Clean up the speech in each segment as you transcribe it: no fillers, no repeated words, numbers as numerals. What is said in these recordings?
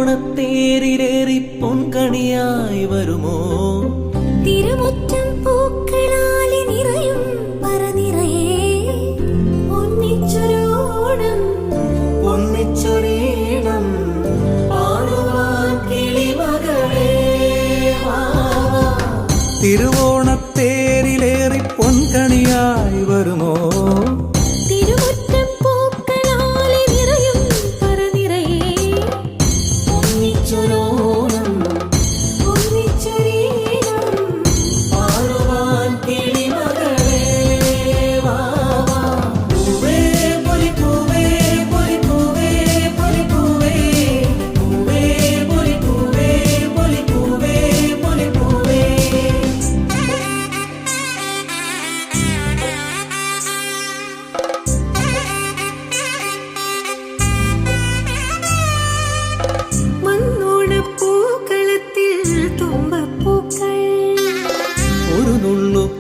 തിരുവോണത്തേരിലേറി പൊൻകണിയായി വരുമോ? തിരുമുറ്റം പൂക്കളാലെ നിറയും പറനിറയെ ഒന്നിച്ചൊരോണം ഒന്നിച്ചൊരീണം പാടുവാൻ കിളിമകളേ വാ. തിരുവോണത്തേരിലേറി പൊൻകണിയായി വരുമോ?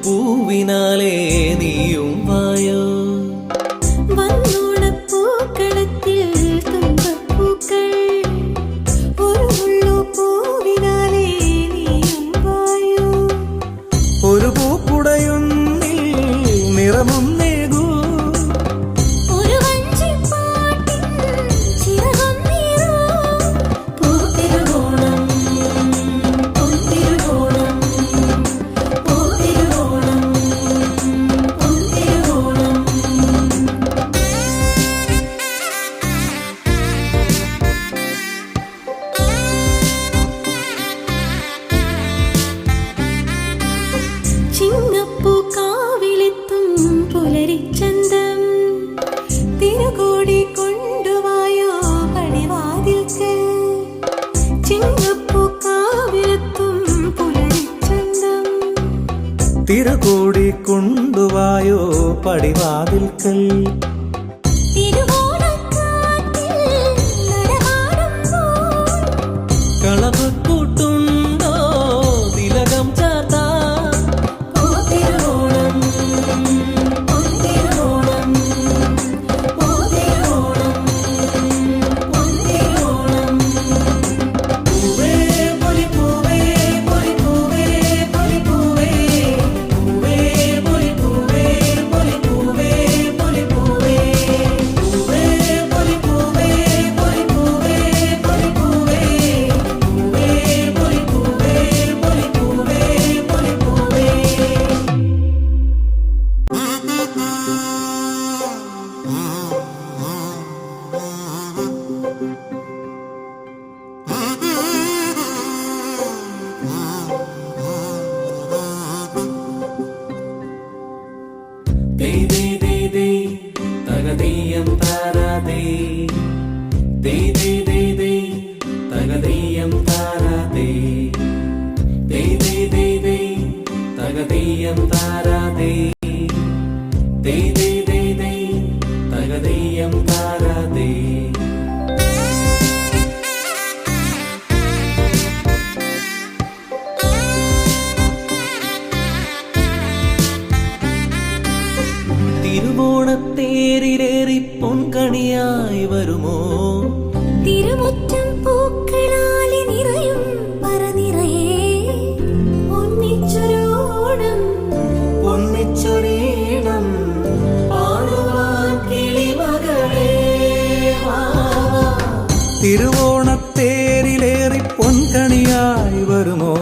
പൂവിനാലേ നീയും വായോ. വന്നോണപ്പൂക്കളത്തിൽ തുമ്പപ്പൂക്കൾ ഒരു മുള്ളു പൂവിനാലേ നീയും വായോ. ഒരു പൂക്കുടയൊന്നിൽ നിറമും നേകൂ. ഒരു വഞ്ചിപ്പാട്ടിൽ ചിറകും നീറൂ. പൂത്തിരുവോണം പൊൻതിരുവോണം ചിങ്ങപ്പൂക്കാവിലെത്തും പുലരിച്ചന്തം തിരുകോടി കൊണ്ടുവായോ പടിവാതിൽക്കൽ. ചിങ്ങപ്പൂക്കാവിലെത്തും പുലരിച്ചന്തം തിരുകോടി കൊണ്ടുവായോ പടിവാതിൽക്കൽ. കളഭക്കൂട്ടുണ്ടോ തിലകം ചാർത്താ? തകതീയം താരാതേ ദേ ദേ ദേ ദേ തകതീയം താരാതേ ദേ ദേ ദേ ദേ തകതീയം താരാതേ ദേ ദേ ദേ ദേ തകതീയം താരാതേ. തിരുവോണത്തേരിലേറി പൊൻകണിയായി വരുമോ? തിരുമുറ്റം പൂക്കളാലെ നിറയും പറനിറയെ ഒന്നിച്ചൊരോണം ഒന്നിച്ചൊരീണം പാടുവാൻ കിളിമകളേ വാ. തിരുവോണത്തേരിലേറി പൊൻകണിയായി വരുമോ?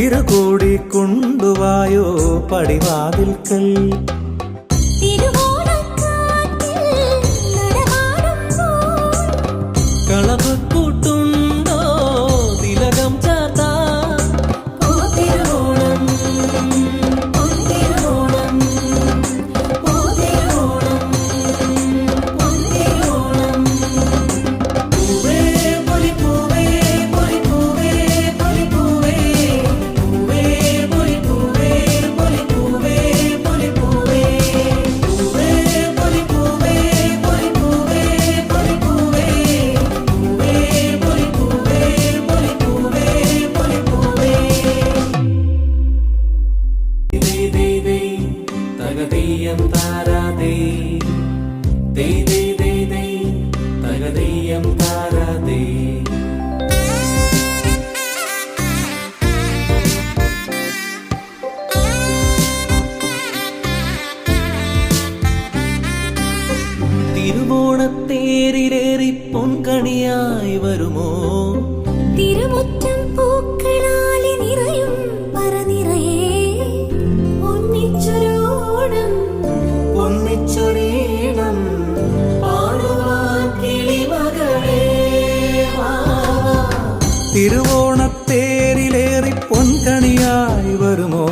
തിരുകൂടി കൊണ്ടുവായോ പടിവാതിൽക്കൽ. തിരുവോണക്കാറ്റിൽ നടമാടുമ്പോൾ കളവ് കൂട്ടുണ്ടോ തിലകം ചാർത്താൻ. ഓ തിരുവോണം, പൊൻതിരുവോണം, ഓ തിരുവോണം, പൊൻതിരുവോണം. പൂവേ പൊലിപ്പൂവേ പൊലിപ്പൂവേ പൊലിപ്പൂവേ, പൂവേ പൊലിപ്പൂവേ പൊലിപ്പൂവേ പൊലിപ്പൂവേ, പൂവേ പൊലിപ്പൂവേ പൊലിപ്പൂവേ പൊലിപ്പൂവേ, പൂവേ പൊലിപ്പൂവേ പൊലിപ്പൂവേ പൊലിപ്പൂവേ. ദേ ദേ ദേ തകതീയം താരാതേ, ദേ ദേ ദേ ദേ തകതീയം താരാതേ. തിരുവോണത്തേരിലേറി പൊൻകണിയായി വരുമോ? തിരുമുറ്റം പൂക്കളാലെ നിറയും പറനിറയെ ഒന്നിച്ചൊരോണം ഒന്നിച്ചൊരീണം പാടുവാൻ കിളിമകളേ വാ. തിരുവോണത്തേരിലേറി പൊൻകണിയായി വരുമോ?